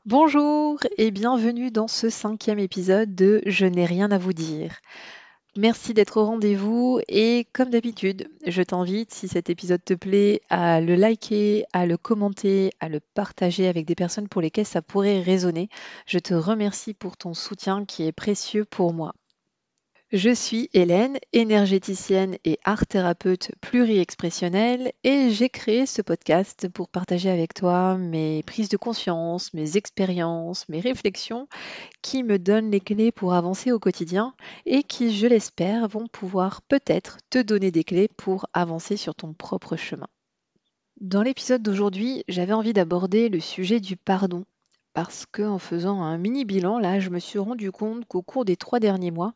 Bonjour et bienvenue dans ce 5e épisode de Je n'ai rien à vous dire. Merci d'être au rendez-vous et comme d'habitude, je t'invite, si cet épisode te plaît, à le liker, à le commenter, à le partager avec des personnes pour lesquelles ça pourrait résonner. Je te remercie pour ton soutien qui est précieux pour moi. Je suis Hélène, énergéticienne et art-thérapeute pluri-expressionnelle et j'ai créé ce podcast pour partager avec toi mes prises de conscience, mes expériences, mes réflexions qui me donnent les clés pour avancer au quotidien et qui, je l'espère, vont pouvoir peut-être te donner des clés pour avancer sur ton propre chemin. Dans l'épisode d'aujourd'hui, j'avais envie d'aborder le sujet du pardon parce que en faisant un mini bilan, là, je me suis rendu compte qu'au cours des 3 derniers mois,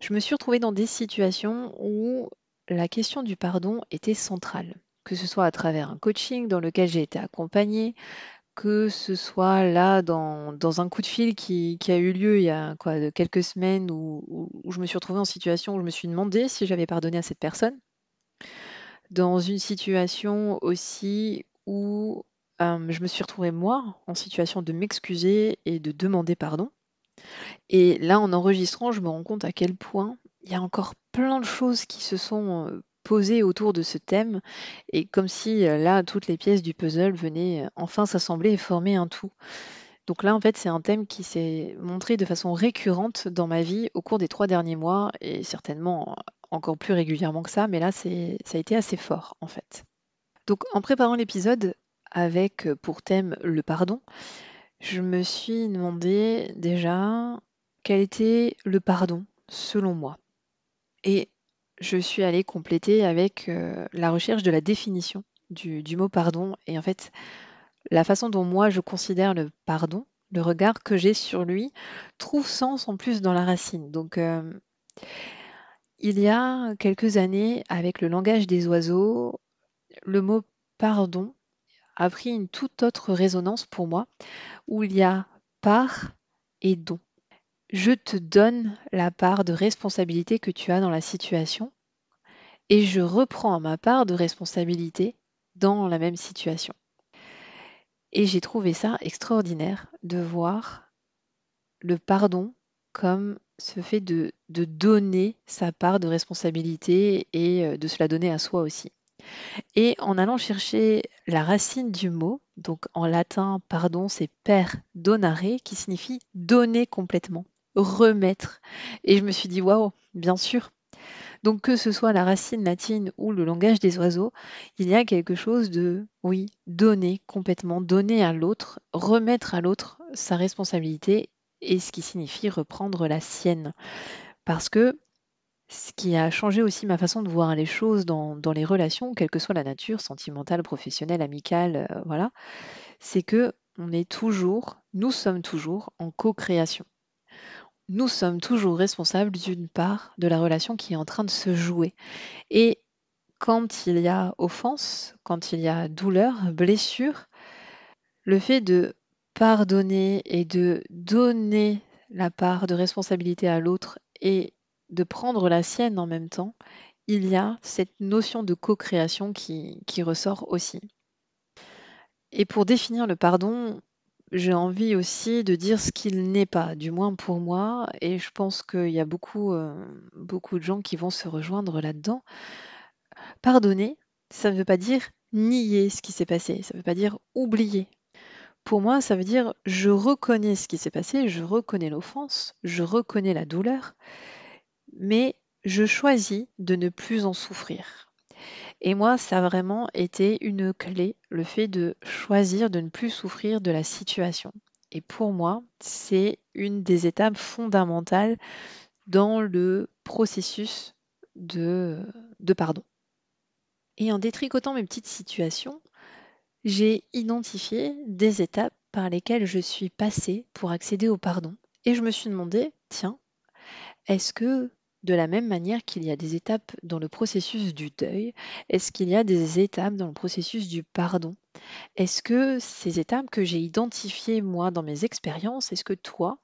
je me suis retrouvée dans des situations où la question du pardon était centrale, que ce soit à travers un coaching dans lequel j'ai été accompagnée, que ce soit là dans un coup de fil qui a eu lieu il y a quoi, quelques semaines où je me suis retrouvée en situation où je me suis demandé si j'avais pardonné à cette personne. Dans une situation aussi où je me suis retrouvée moi en situation de m'excuser et de demander pardon. Et là, en enregistrant, je me rends compte à quel point il y a encore plein de choses qui se sont, posées autour de ce thème et comme si, là, toutes les pièces du puzzle venaient, enfin s'assembler et former un tout. Donc là, en fait, c'est un thème qui s'est montré de façon récurrente dans ma vie au cours des 3 derniers mois et certainement, encore plus régulièrement que ça, mais là, ça a été assez fort, en fait. Donc en préparant l'épisode avec, pour thème le pardon, je me suis demandé déjà quel était le pardon selon moi et je suis allée compléter avec, la recherche de la définition du mot pardon et en fait, la façon dont moi je considère le pardon, le regard que j'ai sur lui, trouve sens en plus dans la racine. Donc, il y a quelques années, avec le langage des oiseaux, le mot pardon a pris une toute autre résonance pour moi, où il y a part et don. Je te donne la part de responsabilité que tu as dans la situation et je reprends ma part de responsabilité dans la même situation. Et j'ai trouvé ça extraordinaire de voir le pardon comme ce fait de donner sa part de responsabilité et de se la donner à soi aussi. Et en allant chercher la racine du mot, donc en latin, pardon, c'est perdonare, qui signifie donner complètement, remettre. Et je me suis dit, waouh, bien sûr. Donc que ce soit la racine latine ou le langage des oiseaux, il y a quelque chose de, oui, donner complètement, donner à l'autre, remettre à l'autre sa responsabilité et ce qui signifie reprendre la sienne. Parce que ce qui a changé aussi ma façon de voir les choses dans les relations, quelle que soit la nature, sentimentale, professionnelle, amicale, voilà, c'est que nous sommes toujours en co-création. Nous sommes toujours responsables d'une part de la relation qui est en train de se jouer. Et quand il y a offense, quand il y a douleur, blessure, le fait de pardonner et de donner la part de responsabilité à l'autre et de prendre la sienne en même temps, il y a cette notion de co-création qui ressort aussi. Et pour définir le pardon, j'ai envie aussi de dire ce qu'il n'est pas, du moins pour moi, et je pense qu'il y a beaucoup de gens qui vont se rejoindre là-dedans. Pardonner, ça ne veut pas dire nier ce qui s'est passé, ça ne veut pas dire oublier. Pour moi, ça veut dire je reconnais ce qui s'est passé, je reconnais l'offense, je reconnais la douleur, mais je choisis de ne plus en souffrir. Et moi, ça a vraiment été une clé, le fait de choisir de ne plus souffrir de la situation. Et pour moi, c'est une des étapes fondamentales dans le processus de pardon. Et en détricotant mes petites situations, j'ai identifié des étapes par lesquelles je suis passée pour accéder au pardon. Et je me suis demandé, tiens, est-ce que de la même manière qu'il y a des étapes dans le processus du deuil, est-ce qu'il y a des étapes dans le processus du pardon? Est-ce que ces étapes que j'ai identifiées moi dans mes expériences, est-ce que toi,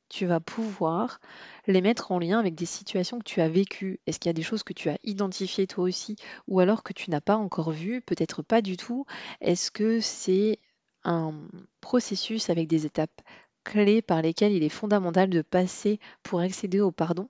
tu vas pouvoir les mettre en lien avec des situations que tu as vécues? Est-ce qu'il y a des choses que tu as identifiées toi aussi ou alors que tu n'as pas encore vues? Peut-être pas du tout. Est-ce que c'est un processus avec des étapes clés par lesquelles il est fondamental de passer pour accéder au pardon.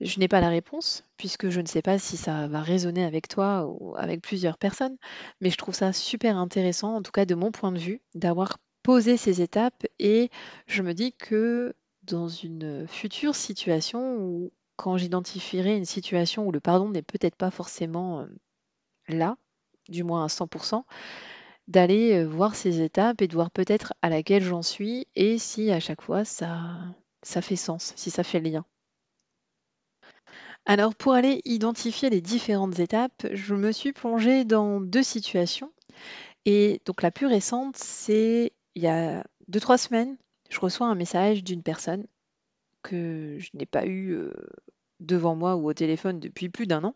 Je n'ai pas la réponse, puisque je ne sais pas si ça va résonner avec toi ou avec plusieurs personnes, mais je trouve ça super intéressant, en tout cas de mon point de vue, d'avoir posé ces étapes et je me dis que dans une future situation où quand j'identifierai une situation où le pardon n'est peut-être pas forcément là, du moins à 100%, d'aller voir ces étapes et de voir peut-être à laquelle j'en suis et si à chaque fois ça fait sens, si ça fait le lien. Alors pour aller identifier les différentes étapes, je me suis plongée dans 2 situations et donc la plus récente, c'est il y a 2-3 semaines, je reçois un message d'une personne que je n'ai pas eu, devant moi ou au téléphone depuis plus d'un an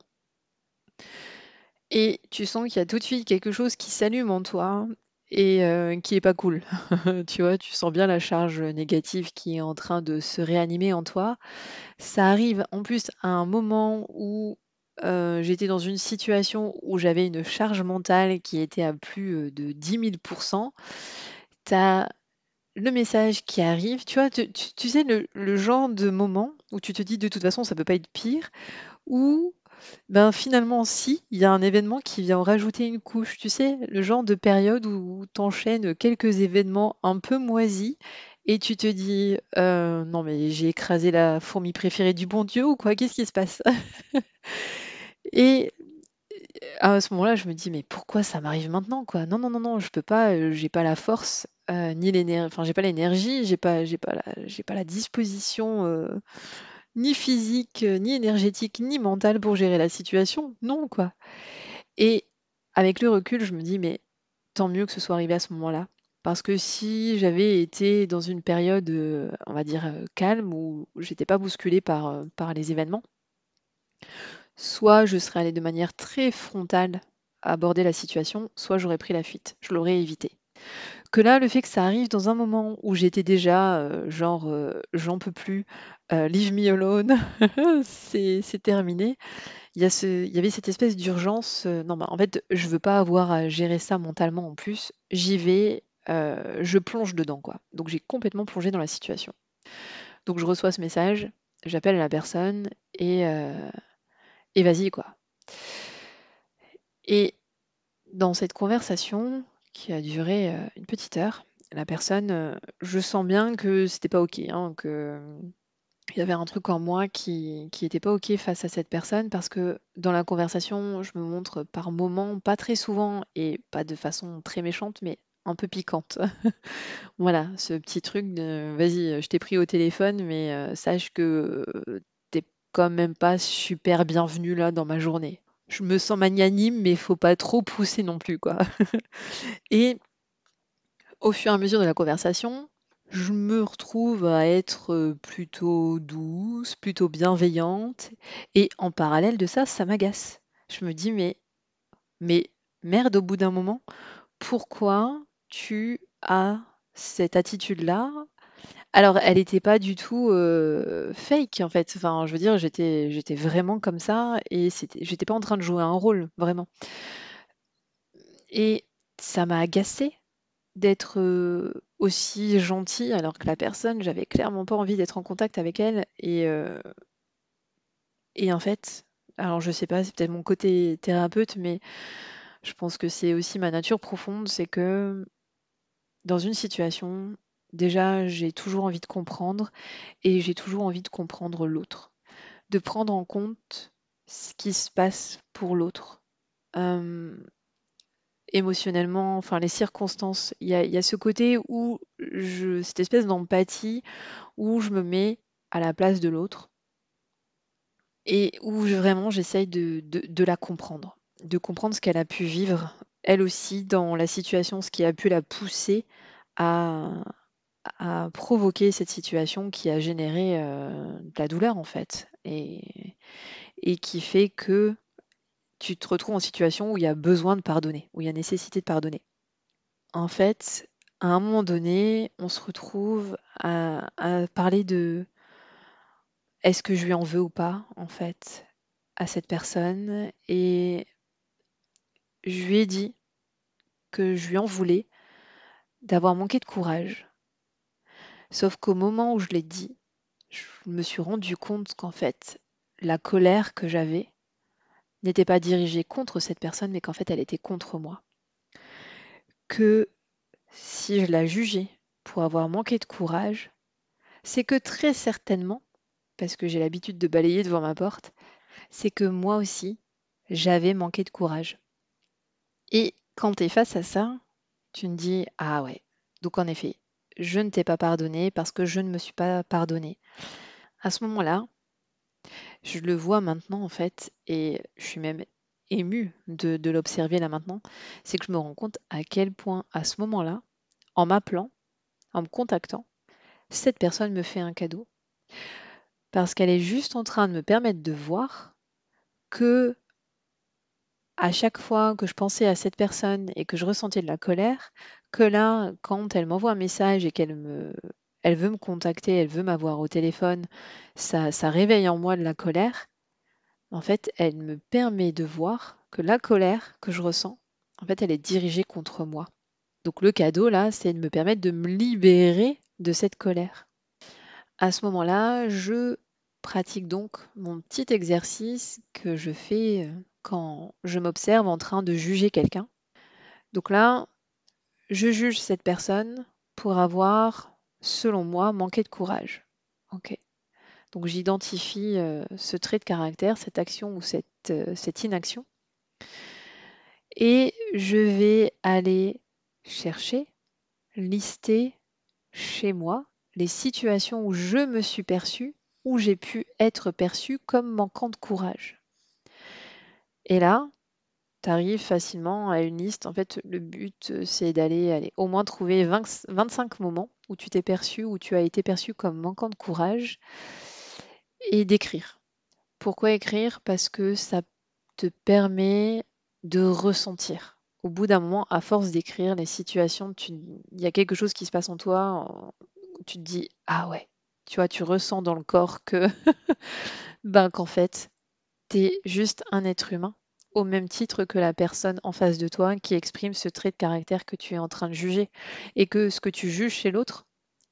et tu sens qu'il y a tout de suite quelque chose qui s'allume en toi et qui est pas cool. Tu vois? Tu sens bien la charge négative qui est en train de se réanimer en toi. Ça arrive en plus à un moment où, j'étais dans une situation où j'avais une charge mentale qui était à plus, de 10 000. Tu as le message qui arrive, tu vois? Tu sais le genre de moment où tu te dis: «De toute façon, ça peut pas être pire» ou ben, finalement si, il y a un événement qui vient en rajouter une couche. Tu sais? Le genre de période où tu enchaînes quelques événements un peu moisis et tu te dis: Non mais j'ai écrasé la fourmi préférée du bon Dieu ou quoi? Qu'est-ce qui se passe?» Et à ce moment-là, je me dis: «Mais pourquoi ça m'arrive maintenant, quoi? Non, non, non, non, je peux pas, j'ai pas la force, ni enfin j'ai pas l'énergie, j'ai pas la disposition, ni physique, ni énergétique, ni mentale pour gérer la situation. Non, quoi.» Et avec le recul, je me dis: «Mais tant mieux que ce soit arrivé à ce moment-là». Parce que si j'avais été dans une période, on va dire, calme où j'étais pas bousculée par les événements, soit je serais allée de manière très frontale aborder la situation, soit j'aurais pris la fuite. Je l'aurais évité. Que là, le fait que ça arrive dans un moment où j'étais déjà, genre, «J'en peux plus, leave me alone, c'est terminé». Il y avait cette espèce d'urgence, non, bah, en fait, je veux pas avoir à gérer ça mentalement en plus. J'y vais, je plonge dedans, quoi. Donc j'ai complètement plongé dans la situation. Donc je reçois ce message, j'appelle la personne et vas-y, quoi. Et dans cette conversation qui a duré, une petite heure, la personne, je sens bien que c'était pas OK, hein, il y avait un truc en moi qui était pas OK face à cette personne parce que dans la conversation, je me montre par moments, pas très souvent et pas de façon très méchante, mais un peu piquante. Voilà, ce petit truc de: «Vas-y, je t'ai pris au téléphone, mais sache que, tu quand même pas super bienvenue là dans ma journée. Je me sens magnanime, mais faut pas trop pousser non plus, quoi.» Et au fur et à mesure de la conversation, je me retrouve à être, plutôt douce, plutôt bienveillante et en parallèle de ça, ça m'agace. Je me dis: «Mais merde, au bout d'un moment, pourquoi tu as cette attitude-là?» Alors elle était pas du tout, fake en fait. Enfin, je veux dire, j'étais vraiment comme ça et j'étais pas en train de jouer un rôle, vraiment. Et ça m'a agacée d'être, aussi gentille alors que la personne, j'avais clairement pas envie d'être en contact avec elle et en fait, alors je sais pas, c'est peut-être mon côté thérapeute, mais je pense que c'est aussi ma nature profonde, c'est que dans une situation, déjà, j'ai toujours envie de comprendre et j'ai toujours envie de comprendre l'autre, de prendre en compte ce qui se passe pour l'autre, hem, émotionnellement, enfin les circonstances. Il y a ce côté où cette espèce d'empathie où je me mets à la place de l'autre et où vraiment j'essaye de la comprendre, de comprendre ce qu'elle a pu vivre, elle aussi, dans la situation, ce qui a pu la pousser à, à provoquer cette situation qui a généré de la douleur en fait et qui fait que tu te retrouves en situation où il y a besoin de pardonner, où il y a nécessité de pardonner. En fait, à un moment donné, on se retrouve à parler de est-ce que je lui en veux ou pas, en fait, à cette personne? Et je lui ai dit que je lui en voulais d'avoir manqué de courage. Sauf qu'au moment où je l'ai dit, je me suis rendu compte qu'en fait, la colère que j'avais n'était pas dirigée contre cette personne, mais qu'en fait, elle était contre moi. Que si je la jugeais pour avoir manqué de courage, c'est que très certainement, parce que j'ai l'habitude de balayer devant ma porte, c'est que moi aussi, j'avais manqué de courage. Et quand tu es face à ça, tu me dis, ah ouais, donc en effet, je ne t'ai pas pardonné parce que je ne me suis pas pardonné. À ce moment-là, je le vois maintenant en fait, et je suis même émue de l'observer là maintenant, c'est que je me rends compte à quel point à ce moment-là, en m'appelant, en me contactant, cette personne me fait un cadeau parce qu'elle est juste en train de me permettre de voir que à chaque fois que je pensais à cette personne et que je ressentais de la colère, que là, quand elle m'envoie un message et elle veut me contacter, elle veut m'avoir au téléphone, ça réveille en moi de la colère. En fait, elle me permet de voir que la colère que je ressens, en fait, elle est dirigée contre moi. Donc le cadeau, là, c'est de me permettre de me libérer de cette colère. À ce moment-là, je pratique donc mon petit exercice que je fais quand je m'observe en train de juger quelqu'un. Donc là, je juge cette personne pour avoir, selon moi, manqué de courage. Ok. Donc j'identifie ce trait de caractère, cette action ou cette inaction, et je vais aller chercher, lister chez moi les situations où je me suis perçue, où j'ai pu être perçue comme manquant de courage. Et là, tu arrives facilement à une liste. En fait, le but, c'est d'aller au moins trouver 25 moments où tu t'es perçu, où tu as été perçu comme manquant de courage, et d'écrire. Pourquoi écrire? Parce que ça te permet de ressentir. Au bout d'un moment, à force d'écrire les situations, il y a quelque chose qui se passe en toi, où tu te dis, ah ouais, tu vois, tu ressens dans le corps que, ben, qu'en fait, t'es juste un être humain, au même titre que la personne en face de toi qui exprime ce trait de caractère que tu es en train de juger. Et que ce que tu juges chez l'autre,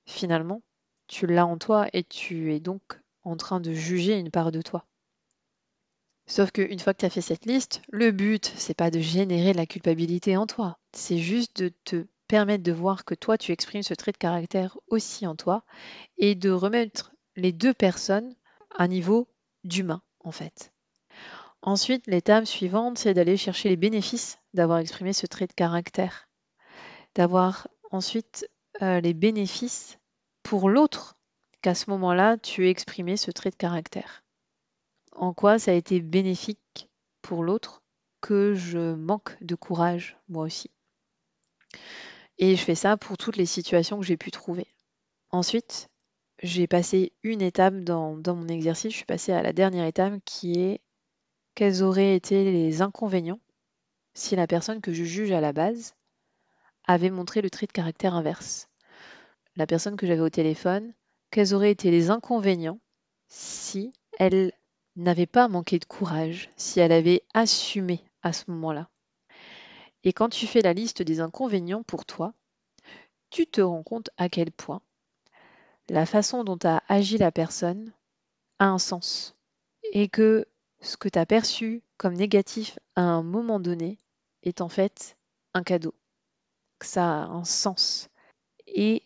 finalement, tu l'as en toi et tu es donc en train de juger une part de toi. Sauf qu'une fois que tu as fait cette liste, le but, c'est pas de générer de la culpabilité en toi. C'est juste de te permettre de voir que toi, tu exprimes ce trait de caractère aussi en toi et de remettre les deux personnes à un niveau d'humain, en fait. Ensuite, l'étape suivante, c'est d'aller chercher les bénéfices d'avoir exprimé ce trait de caractère. D'avoir ensuite les bénéfices pour l'autre qu'à ce moment-là, tu aies exprimé ce trait de caractère. En quoi ça a été bénéfique pour l'autre que je manque de courage, moi aussi. Et je fais ça pour toutes les situations que j'ai pu trouver. Ensuite, j'ai passé une étape dans mon exercice, je suis passée à la dernière étape qui est quels auraient été les inconvénients si la personne que je juge à la base avait montré le trait de caractère inverse. La personne que j'avais au téléphone, quels auraient été les inconvénients si elle n'avait pas manqué de courage, si elle avait assumé à ce moment-là. Et quand tu fais la liste des inconvénients pour toi, tu te rends compte à quel point la façon dont a agi la personne a un sens. Et que ce que tu as perçu comme négatif à un moment donné est en fait un cadeau. Que ça a un sens. Et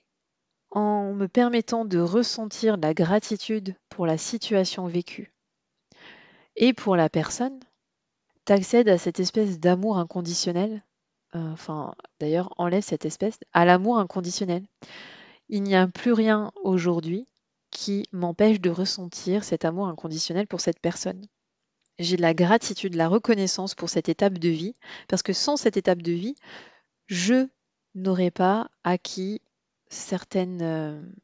en me permettant de ressentir la gratitude pour la situation vécue et pour la personne, tu accèdes à cette espèce d'amour inconditionnel. Enfin, d'ailleurs, enlève cette espèce à l'amour inconditionnel. Il n'y a plus rien aujourd'hui qui m'empêche de ressentir cet amour inconditionnel pour cette personne. J'ai de la gratitude, de la reconnaissance pour cette étape de vie, parce que sans cette étape de vie, je n'aurais pas acquis certaines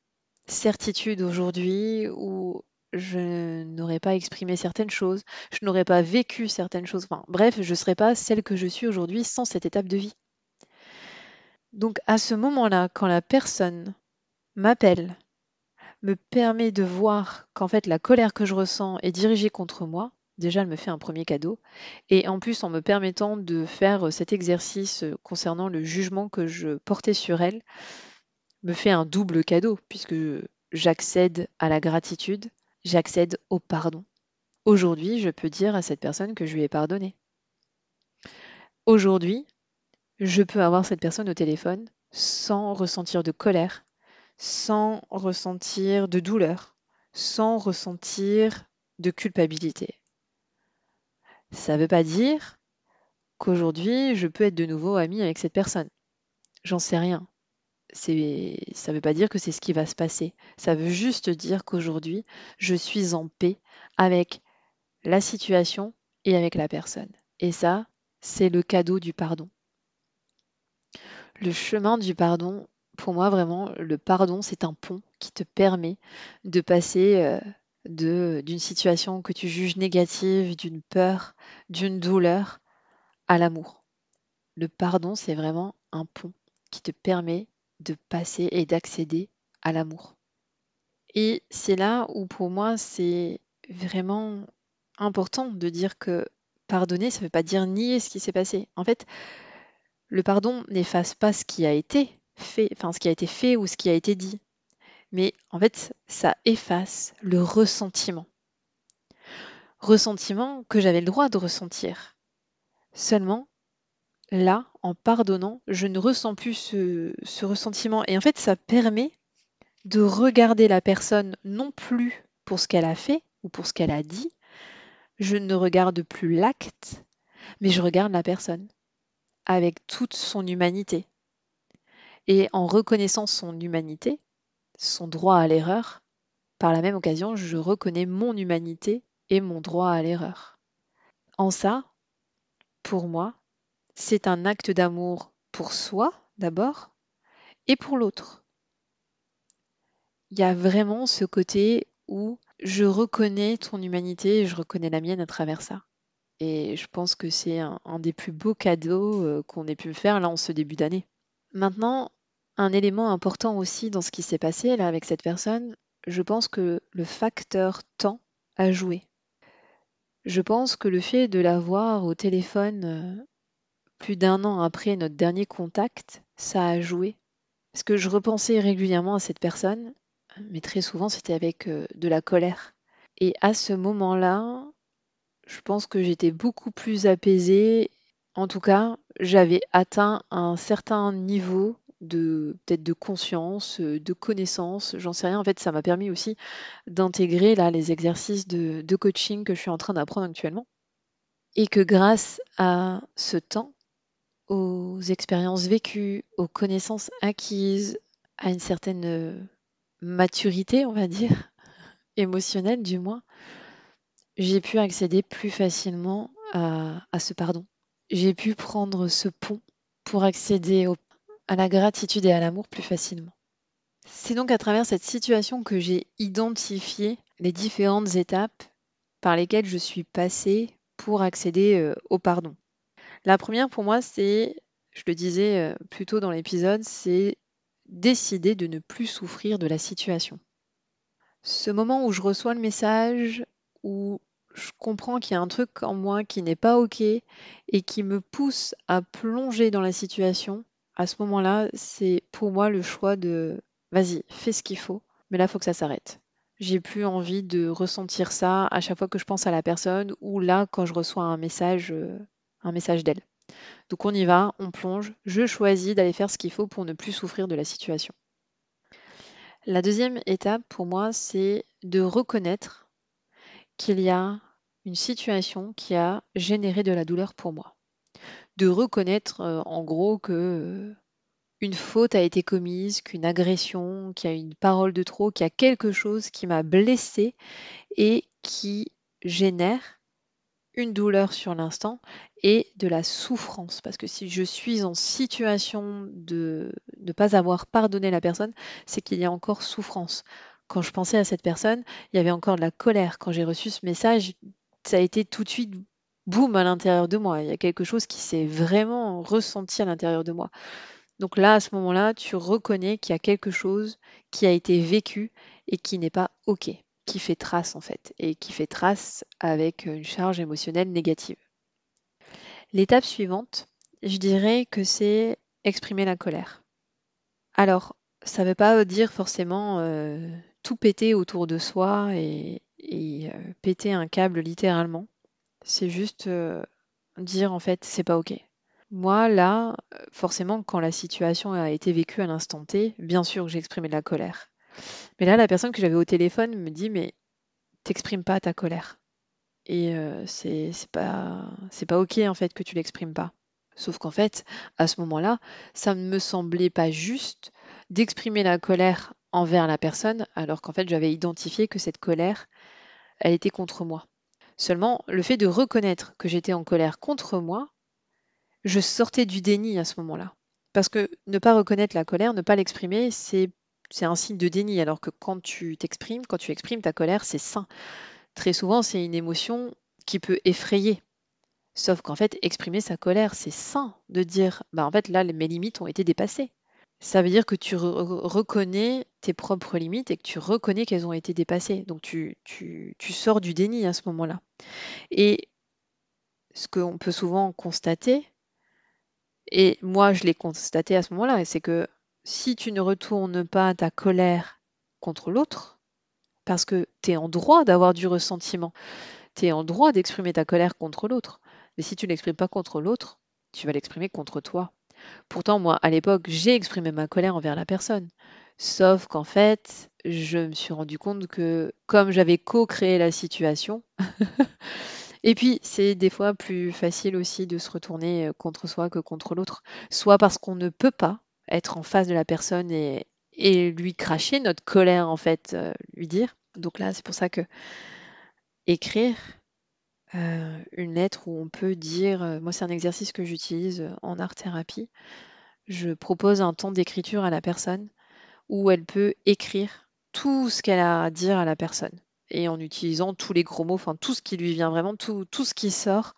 certitudes aujourd'hui, ou je n'aurais pas exprimé certaines choses, je n'aurais pas vécu certaines choses. Enfin, bref, je ne serais pas celle que je suis aujourd'hui sans cette étape de vie. Donc à ce moment-là, quand la personne m'appelle, me permet de voir qu'en fait la colère que je ressens est dirigée contre moi, déjà, elle me fait un premier cadeau. Et en plus, en me permettant de faire cet exercice concernant le jugement que je portais sur elle, me fait un double cadeau, puisque j'accède à la gratitude, j'accède au pardon. Aujourd'hui, je peux dire à cette personne que je lui ai pardonné. Aujourd'hui, je peux avoir cette personne au téléphone sans ressentir de colère, sans ressentir de douleur, sans ressentir de culpabilité. Ça ne veut pas dire qu'aujourd'hui, je peux être de nouveau amie avec cette personne. J'en sais rien. Ça ne veut pas dire que c'est ce qui va se passer. Ça veut juste dire qu'aujourd'hui, je suis en paix avec la situation et avec la personne. Et ça, c'est le cadeau du pardon. Le chemin du pardon, pour moi, vraiment, le pardon, c'est un pont qui te permet de passer d'une situation que tu juges négative, d'une peur, d'une douleur, à l'amour. Le pardon, c'est vraiment un pont qui te permet de passer et d'accéder à l'amour. Et c'est là où pour moi, c'est vraiment important de dire que pardonner, ça ne veut pas dire nier ce qui s'est passé. En fait, le pardon n'efface pas ce qui a été fait, enfin ce qui a été fait ou ce qui a été dit. Mais en fait, ça efface le ressentiment. Ressentiment que j'avais le droit de ressentir. Seulement, là, en pardonnant, je ne ressens plus ce ressentiment. Et en fait, ça permet de regarder la personne non plus pour ce qu'elle a fait ou pour ce qu'elle a dit. Je ne regarde plus l'acte, mais je regarde la personne avec toute son humanité. Et en reconnaissant son humanité, son droit à l'erreur, par la même occasion, je reconnais mon humanité et mon droit à l'erreur. En ça, pour moi, c'est un acte d'amour pour soi d'abord et pour l'autre. Il y a vraiment ce côté où je reconnais ton humanité et je reconnais la mienne à travers ça. Et je pense que c'est un des plus beaux cadeaux qu'on ait pu me faire là en ce début d'année. Maintenant, un élément important aussi dans ce qui s'est passé là avec cette personne, je pense que le facteur temps a joué. Je pense que le fait de l'avoir au téléphone plus d'un an après notre dernier contact, ça a joué. Parce que je repensais régulièrement à cette personne, mais très souvent c'était avec de la colère. Et à ce moment-là, je pense que j'étais beaucoup plus apaisée. En tout cas, j'avais atteint un certain niveau de peut-être de conscience, de connaissance, j'en sais rien. En fait, ça m'a permis aussi d'intégrer là les exercices de coaching que je suis en train d'apprendre actuellement. Et que grâce à ce temps, aux expériences vécues, aux connaissances acquises, à une certaine maturité, on va dire, émotionnelle du moins, j'ai pu accéder plus facilement à ce pardon. J'ai pu prendre ce pont pour accéder à la gratitude et à l'amour plus facilement. C'est donc à travers cette situation que j'ai identifié les différentes étapes par lesquelles je suis passée pour accéder au pardon. La première pour moi, c'est, je le disais plus tôt dans l'épisode, c'est décider de ne plus souffrir de la situation. Ce moment où je reçois le message, où je comprends qu'il y a un truc en moi qui n'est pas OK et qui me pousse à plonger dans la situation, à ce moment-là, c'est pour moi le choix de vas-y, fais ce qu'il faut, mais là, il faut que ça s'arrête. J'ai plus envie de ressentir ça à chaque fois que je pense à la personne ou là quand je reçois un message d'elle. Donc on y va, on plonge, je choisis d'aller faire ce qu'il faut pour ne plus souffrir de la situation. La deuxième étape pour moi, c'est de reconnaître qu'il y a une situation qui a généré de la douleur pour moi. De reconnaître en gros que une faute a été commise, qu'une agression, qu'il y a une parole de trop, qu'il y a quelque chose qui m'a blessée et qui génère une douleur sur l'instant et de la souffrance. Parce que si je suis en situation de ne pas avoir pardonné la personne, c'est qu'il y a encore souffrance. Quand je pensais à cette personne, il y avait encore de la colère. Quand j'ai reçu ce message, ça a été tout de suite boum à l'intérieur de moi. Il y a quelque chose qui s'est vraiment ressenti à l'intérieur de moi. Donc là, à ce moment-là, tu reconnais qu'il y a quelque chose qui a été vécu et qui n'est pas OK. qui fait trace en fait, et qui fait trace avec une charge émotionnelle négative. L'étape suivante, je dirais que c'est exprimer la colère. Alors, ça ne veut pas dire forcément tout péter autour de soi et péter un câble littéralement. C'est juste dire en fait, c'est pas OK. Moi, là, forcément, quand la situation a été vécue à l'instant T, bien sûr que j'ai exprimé de la colère. Mais là, la personne que j'avais au téléphone me dit, mais t'exprimes pas ta colère. Et c'est pas OK en fait que tu l'exprimes pas. Sauf qu'en fait, à ce moment-là, ça ne me semblait pas juste d'exprimer la colère envers la personne, alors qu'en fait, j'avais identifié que cette colère, elle était contre moi. Seulement, le fait de reconnaître que j'étais en colère contre moi, je sortais du déni à ce moment-là. Parce que ne pas reconnaître la colère, ne pas l'exprimer, c'est un signe de déni, alors que quand tu t'exprimes, quand tu exprimes ta colère, c'est sain. Très souvent, c'est une émotion qui peut effrayer. Sauf qu'en fait, exprimer sa colère, c'est sain de dire, bah en fait là, mes limites ont été dépassées. Ça veut dire que tu reconnais tes propres limites et que tu reconnais qu'elles ont été dépassées. Donc tu sors du déni à ce moment-là. Et ce qu'on peut souvent constater, et moi je l'ai constaté à ce moment-là, c'est que si tu ne retournes pas ta colère contre l'autre, parce que tu es en droit d'avoir du ressentiment, tu es en droit d'exprimer ta colère contre l'autre. Mais si tu ne l'exprimes pas contre l'autre, tu vas l'exprimer contre toi. Pourtant, moi, à l'époque, j'ai exprimé ma colère envers la personne. Sauf qu'en fait, je me suis rendu compte que comme j'avais co-créé la situation, et puis c'est des fois plus facile aussi de se retourner contre soi que contre l'autre, soit parce qu'on ne peut pas être en face de la personne et lui cracher notre colère, en fait, lui dire. Donc là, c'est pour ça que écrire, une lettre où on peut dire, moi c'est un exercice que j'utilise, en art-thérapie. Je propose un temps d'écriture à la personne où elle peut écrire tout ce qu'elle a à dire à la personne et en utilisant tous les gros mots, enfin tout ce qui lui vient vraiment, tout ce qui sort,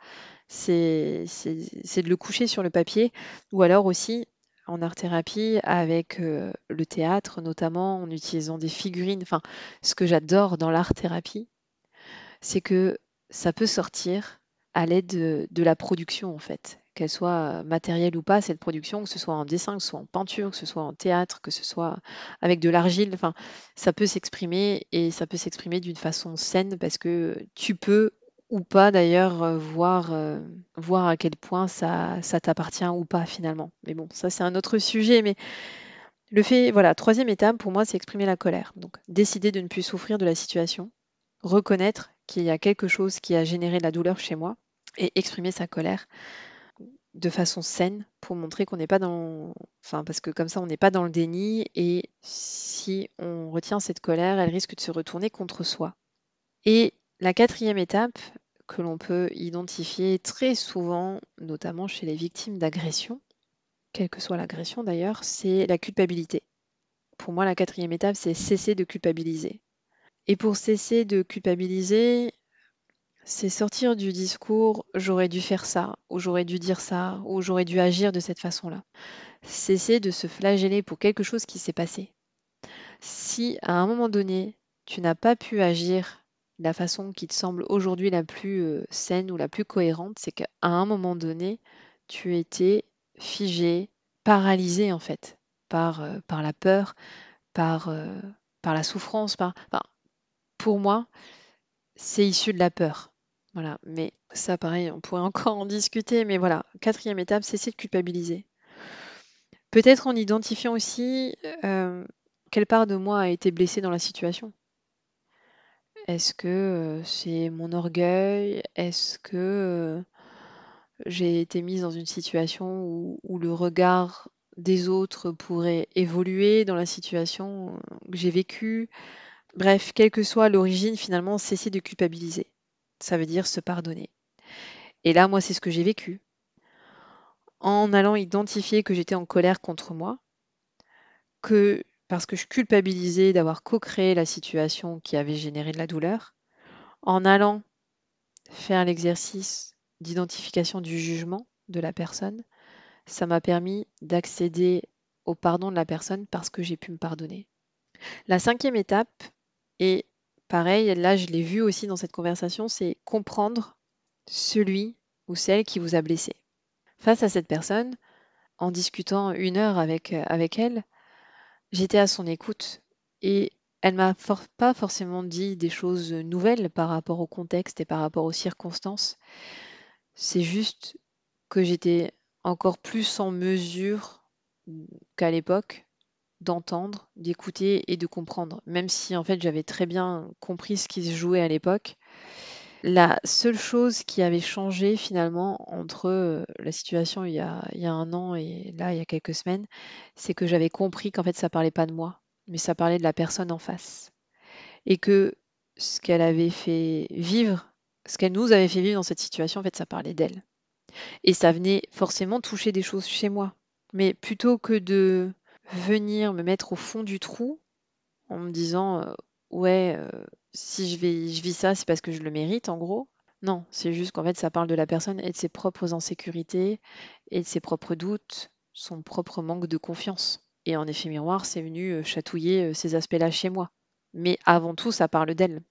c'est de le coucher sur le papier ou alors aussi en art-thérapie avec, le théâtre, notamment en utilisant des figurines. Enfin, ce que j'adore dans l'art-thérapie, c'est que ça peut sortir à l'aide de la production en fait, qu'elle soit matérielle ou pas, cette production, que ce soit en dessin, que ce soit en peinture, que ce soit en théâtre, que ce soit avec de l'argile, enfin, ça peut s'exprimer et ça peut s'exprimer d'une façon saine parce que tu peux ou pas d'ailleurs voir à quel point ça t'appartient ou pas finalement. Mais bon, ça c'est un autre sujet, mais le fait, voilà, troisième étape pour moi, c'est exprimer la colère. Donc décider de ne plus souffrir de la situation, reconnaître qu'il y a quelque chose qui a généré de la douleur chez moi et exprimer sa colère de façon saine pour montrer qu'on n'est pas dans... Enfin, parce que comme ça, on n'est pas dans le déni et si on retient cette colère, elle risque de se retourner contre soi. Et la quatrième étape que l'on peut identifier très souvent, notamment chez les victimes d'agression, quelle que soit l'agression d'ailleurs, c'est la culpabilité. Pour moi, la quatrième étape, c'est cesser de culpabiliser. Et pour cesser de culpabiliser, c'est sortir du discours j'aurais dû faire ça, ou j'aurais dû dire ça, ou j'aurais dû agir de cette façon-là. Cesser de se flageller pour quelque chose qui s'est passé. Si à un moment donné, tu n'as pas pu agir de la façon qui te semble aujourd'hui la plus saine ou la plus cohérente, c'est qu'à un moment donné, tu étais figé, paralysé en fait, par la peur, par, par la souffrance, enfin, pour moi, c'est issu de la peur. Voilà, mais ça, pareil, on pourrait encore en discuter, mais voilà, quatrième étape, cesser de culpabiliser. Peut-être en identifiant aussi quelle part de moi a été blessée dans la situation. Est-ce que c'est mon orgueil? Est-ce que j'ai été mise dans une situation où le regard des autres pourrait évoluer dans la situation que j'ai vécue? Bref, quelle que soit l'origine, finalement, cesser de culpabiliser. Ça veut dire se pardonner. Et là, moi, c'est ce que j'ai vécu. En allant identifier que j'étais en colère contre moi, que parce que je culpabilisais d'avoir co-créé la situation qui avait généré de la douleur, en allant faire l'exercice d'identification du jugement de la personne, ça m'a permis d'accéder au pardon de la personne parce que j'ai pu me pardonner. La cinquième étape, et pareil, là je l'ai vu aussi dans cette conversation, c'est comprendre celui ou celle qui vous a blessé. Face à cette personne, en discutant 1 heure avec elle, j'étais à son écoute et elle m'a pas forcément dit des choses nouvelles par rapport au contexte et par rapport aux circonstances. C'est juste que j'étais encore plus en mesure qu'à l'époque d'entendre, d'écouter et de comprendre. Même si en fait j'avais très bien compris ce qui se jouait à l'époque. La seule chose qui avait changé finalement entre la situation il y a 1 an et là il y a quelques semaines, c'est que j'avais compris qu'en fait ça parlait pas de moi, mais ça parlait de la personne en face. Et que ce qu'elle avait fait vivre, ce qu'elle nous avait fait vivre dans cette situation, en fait ça parlait d'elle. Et ça venait forcément toucher des choses chez moi. Mais plutôt que de venir me mettre au fond du trou en me disant ouais, si je vis ça, c'est parce que je le mérite, en gros. Non, c'est juste qu'en fait, ça parle de la personne et de ses propres insécurités et de ses propres doutes, son propre manque de confiance. Et en effet miroir, c'est venu chatouiller ces aspects-là chez moi. Mais avant tout, ça parle d'elle.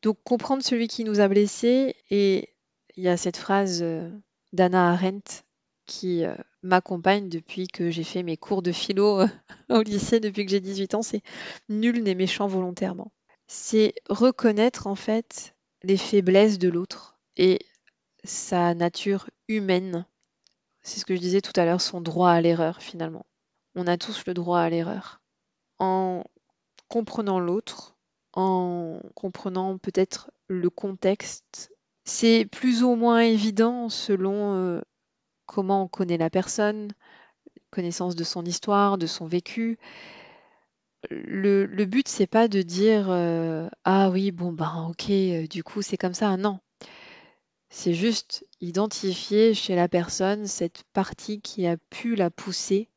Donc comprendre celui qui nous a blessés, et il y a cette phrase d'Hannah Arendt qui m'accompagne depuis que j'ai fait mes cours de philo au lycée, depuis que j'ai 18 ans, c'est nul n'est méchant volontairement. C'est reconnaître en fait les faiblesses de l'autre et sa nature humaine. C'est ce que je disais tout à l'heure, son droit à l'erreur finalement. On a tous le droit à l'erreur. En comprenant l'autre, en comprenant peut-être le contexte, c'est plus ou moins évident selon comment on connaît la personne, connaissance de son histoire, de son vécu. Le but, c'est pas de dire ah oui, bon ben ok, du coup c'est comme ça. Non, c'est juste identifier chez la personne cette partie qui a pu la pousser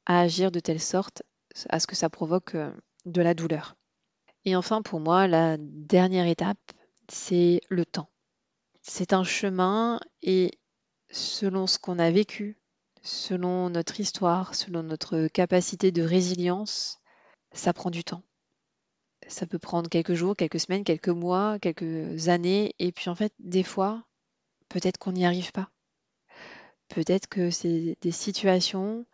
à agir de telle sorte à ce que ça provoque de la douleur. Et enfin, pour moi, la dernière étape, c'est le temps. C'est un chemin et selon ce qu'on a vécu, selon notre histoire, selon notre capacité de résilience, ça prend du temps. Ça peut prendre quelques jours, quelques semaines, quelques mois, quelques années. Et puis en fait, des fois, peut-être qu'on n'y arrive pas. Peut-être que c'est des situations,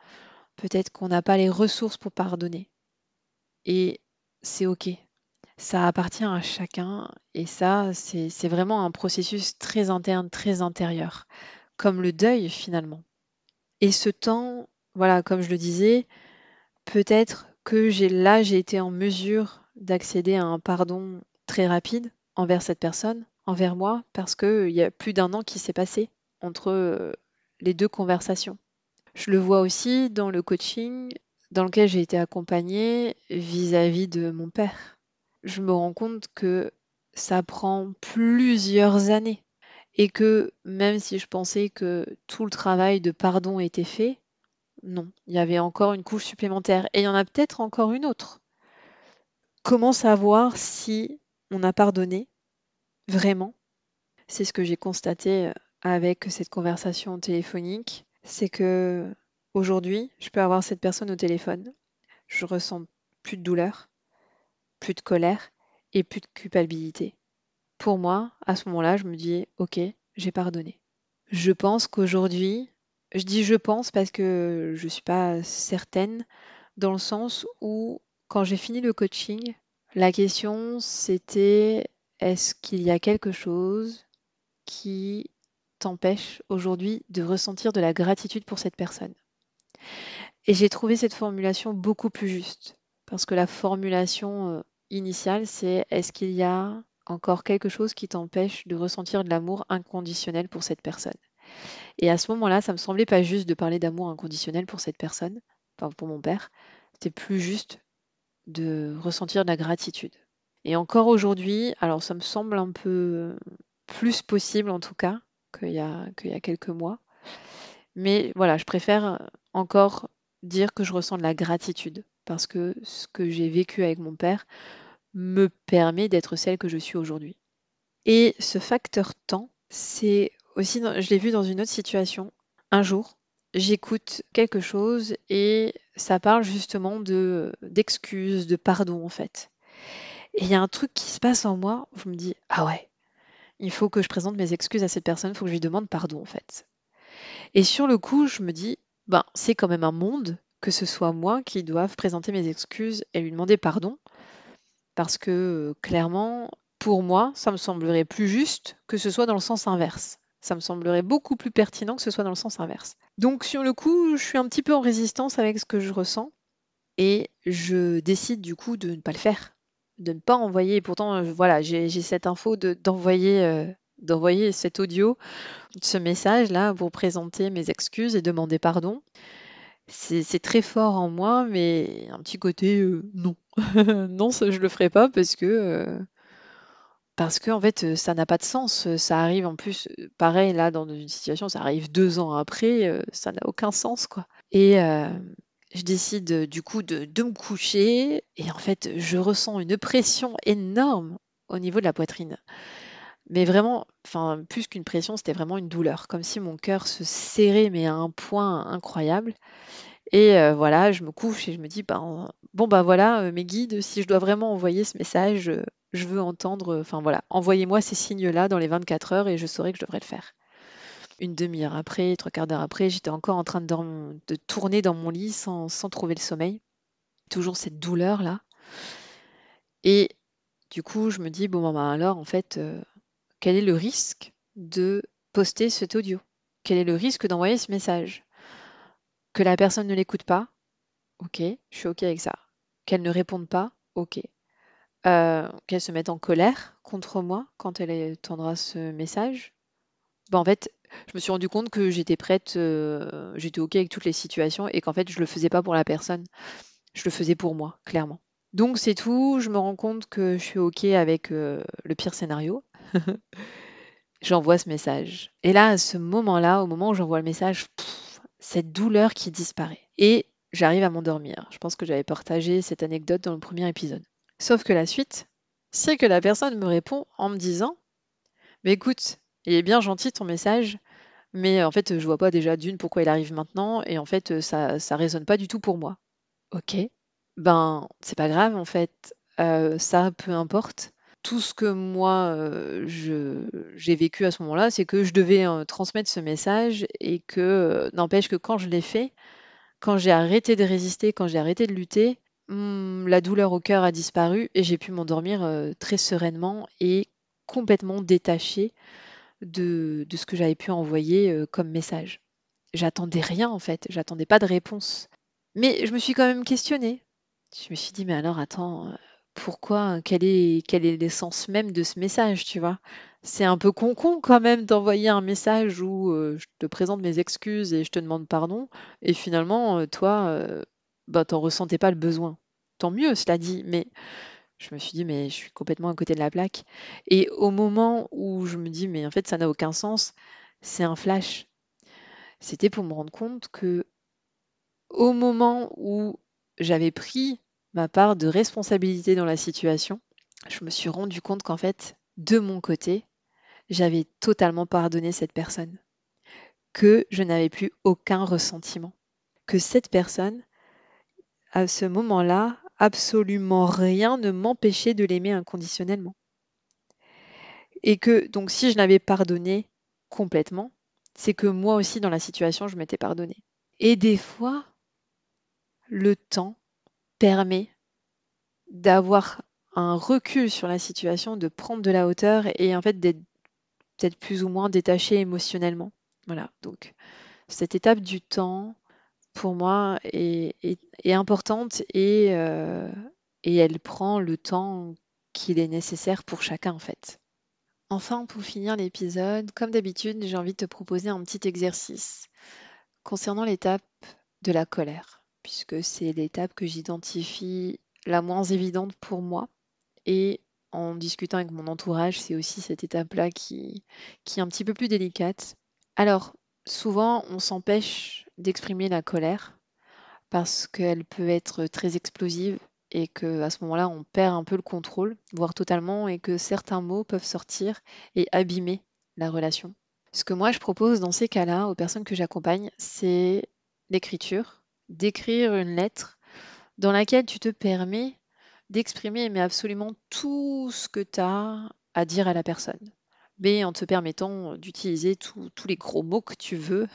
peut-être qu'on n'a pas les ressources pour pardonner. Et c'est OK. Ça appartient à chacun. Et ça, c'est vraiment un processus très interne, très intérieur. Comme le deuil finalement. Et ce temps, voilà, comme je le disais, peut-être que j'ai été en mesure d'accéder à un pardon très rapide envers cette personne, envers moi, parce qu'il y a plus d'1 an qui s'est passé entre les 2 conversations. Je le vois aussi dans le coaching dans lequel j'ai été accompagnée vis-à-vis de mon père. Je me rends compte que ça prend plusieurs années et que même si je pensais que tout le travail de pardon était fait, non, il y avait encore une couche supplémentaire et il y en a peut-être encore une autre. Comment savoir si on a pardonné vraiment? C'est ce que j'ai constaté avec cette conversation téléphonique, c'est que aujourd'hui, je peux avoir cette personne au téléphone, je ressens plus de douleur, plus de colère et plus de culpabilité. Pour moi, à ce moment-là, je me dis OK, j'ai pardonné. Je pense qu'aujourd'hui, je dis je pense parce que je suis pas certaine, dans le sens où quand j'ai fini le coaching, la question c'était est-ce qu'il y a quelque chose qui t'empêche aujourd'hui de ressentir de la gratitude pour cette personne? Et j'ai trouvé cette formulation beaucoup plus juste parce que la formulation initiale c'est est-ce qu'il y a encore quelque chose qui t'empêche de ressentir de l'amour inconditionnel pour cette personne? Et à ce moment-là, ça me semblait pas juste de parler d'amour inconditionnel pour cette personne, enfin pour mon père. C'était plus juste de ressentir de la gratitude. Et encore aujourd'hui, alors ça me semble un peu plus possible en tout cas qu'il y a quelques mois. Mais voilà, je préfère encore dire que je ressens de la gratitude parce que ce que j'ai vécu avec mon père me permet d'être celle que je suis aujourd'hui. Et ce facteur temps, c'est aussi, je l'ai vu dans une autre situation. Un jour, j'écoute quelque chose et ça parle justement d'excuses, de pardon en fait. Et il y a un truc qui se passe en moi où je me dis: «Ah ouais, il faut que je présente mes excuses à cette personne, il faut que je lui demande pardon, en fait». Et sur le coup, je me dis: «Ben, c'est quand même un monde que ce soit moi qui doive présenter mes excuses et lui demander pardon». Parce que, clairement, pour moi, ça me semblerait plus juste que ce soit dans le sens inverse. Ça me semblerait beaucoup plus pertinent que ce soit dans le sens inverse. Donc sur le coup, je suis un petit peu en résistance avec ce que je ressens et je décide du coup de ne pas le faire, de ne pas envoyer et pourtant, voilà, j'ai cette info d'envoyer cet audio, ce message-là pour présenter mes excuses et demander pardon. C'est très fort en moi, mais un petit côté, non. Non, ça je le ferai pas parce que en fait, ça n'a pas de sens, ça arrive en plus, pareil là dans une situation, ça arrive 2 ans après, ça n'a aucun sens quoi et je décide, du coup de me coucher et en fait, je ressens une pression énorme au niveau de la poitrine. Mais vraiment, enfin plus qu'une pression, c'était vraiment une douleur, comme si mon cœur se serrait mais à un point incroyable et voilà, je me couche et je me dis: «Ben, bon, bah, voilà, mes guides, si je dois vraiment envoyer ce message, je veux entendre, enfin voilà, envoyez-moi ces signes-là dans les 24 heures et je saurai que je devrais le faire». Une demi heure après, trois quarts d'heure après, j'étais encore en train de tourner dans mon lit sans trouver le sommeil. Toujours cette douleur-là et du coup, je me dis: «Bon, bah, alors en fait, quel est le risque de poster cet audio? Quel est le risque d'envoyer ce message? Que la personne ne l'écoute pas? OK, je suis OK avec ça. Qu'elle ne réponde pas? OK. Qu'elle se mette en colère contre moi quand elle entendra ce message? Bah, en fait, je me suis rendu compte que j'étais prête, j'étais OK avec toutes les situations et qu'en fait, je le faisais pas pour la personne, je le faisais pour moi, clairement. Donc c'est tout, je me rends compte que je suis OK avec, le pire scénario. J'envoie ce message et là, à ce moment-là, au moment où j'envoie le message, cette douleur qui disparaît et j'arrive à m'endormir. Je pense que j'avais partagé cette anecdote dans le premier épisode. Sauf que la suite, c'est que la personne me répond en me disant: «Mais écoute, il est bien gentil ton message, mais en fait, je vois pas déjà d'une pourquoi il arrive maintenant et en fait, ça résonne pas du tout pour moi». OK, ben, c'est pas grave en fait, ça peu importe. Tout ce que moi, je j'ai vécu à ce moment-là, c'est que je devais, transmettre ce message et que, n'empêche que quand je l'ai fait, quand j'ai arrêté de résister, quand j'ai arrêté de lutter, la douleur au cœur a disparu et j'ai pu m'endormir, très sereinement et complètement détachée de ce que j'avais pu envoyer, comme message. J'attendais rien en fait, j'attendais pas de réponse. Mais je me suis quand même questionnée. Je me suis dit: «Mais alors attends, pourquoi? Quel est l'essence même de ce message?» tu vois? C'est un peu con quand même d'envoyer un message où, je te présente mes excuses et je te demande pardon et finalement, toi, bah, tu ressentais pas le besoin. Tant mieux, cela dit, mais je me suis dit: «Mais je suis complètement à côté de la plaque» et au moment où je me dis: «Mais en fait, ça n'a aucun sens», c'est un flash. C'était pour me rendre compte que au moment où j'avais pris ma part de responsabilité dans la situation, je me suis rendu compte qu'en fait, de mon côté, j'avais totalement pardonné cette personne, que je n'avais plus aucun ressentiment, que cette personne, à ce moment-là, absolument rien ne m'empêchait de l'aimer inconditionnellement. Et que donc si je l'avais pardonné complètement, c'est que moi aussi dans la situation, je m'étais pardonné. Et des fois, le temps permet d'avoir un recul sur la situation, de prendre de la hauteur et en fait d'être peut-être plus ou moins détaché émotionnellement. Voilà, donc cette étape du temps, pour moi, est importante et elle prend le temps qu'il est nécessaire pour chacun, en fait. Enfin, pour finir l'épisode, comme d'habitude, j'ai envie de te proposer un petit exercice concernant l'étape de la colère, puisque c'est l'étape que j'identifie la moins évidente pour moi. Et en discutant avec mon entourage, c'est aussi cette étape-là qui est un petit peu plus délicate. Alors, souvent, on s'empêche d'exprimer la colère parce qu'elle peut être très explosive et que à ce moment-là, on perd un peu le contrôle, voire totalement, et que certains mots peuvent sortir et abîmer la relation. Ce que moi je propose dans ces cas-là aux personnes que j'accompagne, c'est l'écriture, d'écrire une lettre dans laquelle tu te permets d'exprimer mais absolument tout ce que tu as à dire à la personne, mais en te permettant d'utiliser tous les gros mots que tu veux,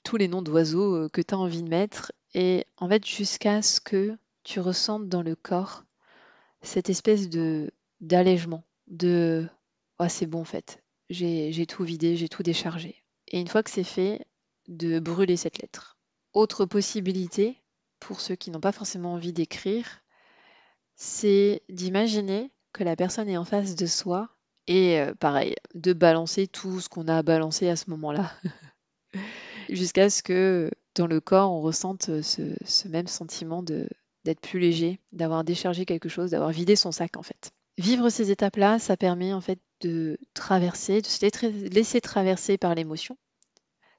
tous les noms d'oiseaux que tu as envie de mettre, et en fait jusqu'à ce que tu ressentes dans le corps cette espèce de d'allègement, de «Ah c'est bon en fait, j'ai tout vidé, j'ai tout déchargé». Et une fois que c'est fait, de brûler cette lettre. Autre possibilité, pour ceux qui n'ont pas forcément envie d'écrire, c'est d'imaginer que la personne est en face de soi et pareil, de balancer tout ce qu'on a à balancer à ce moment-là, jusqu'à ce que dans le corps, on ressente ce même sentiment d'être plus léger, d'avoir déchargé quelque chose, d'avoir vidé son sac en fait. Vivre ces étapes-là, ça permet en fait de traverser, de se laisser traverser par l'émotion,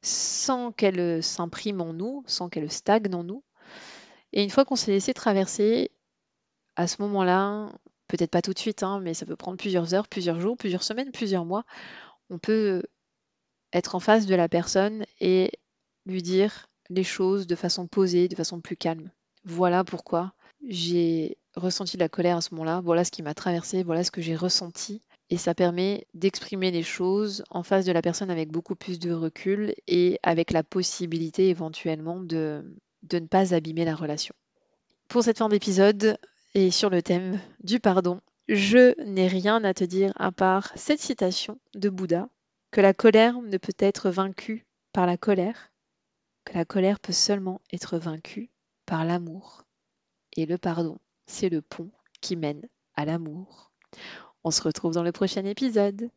sans qu'elle s'imprime en nous, sans qu'elle stagne en nous. Et une fois qu'on s'est laissé traverser, à ce moment-là, peut-être pas tout de suite, hein, mais ça peut prendre plusieurs heures, plusieurs jours, plusieurs semaines, plusieurs mois, on peut être en face de la personne et lui dire les choses de façon posée, de façon plus calme. Voilà pourquoi j'ai ressenti de la colère à ce moment-là, voilà ce qui m'a traversé, voilà ce que j'ai ressenti. Et ça permet d'exprimer les choses en face de la personne avec beaucoup plus de recul et avec la possibilité éventuellement de ne pas abîmer la relation. Pour cette fin d'épisode et sur le thème du pardon, je n'ai rien à te dire à part cette citation de Bouddha, que la colère ne peut être vaincue par la colère, que la colère peut seulement être vaincue par l'amour. Et le pardon, c'est le pont qui mène à l'amour. On se retrouve dans le prochain épisode.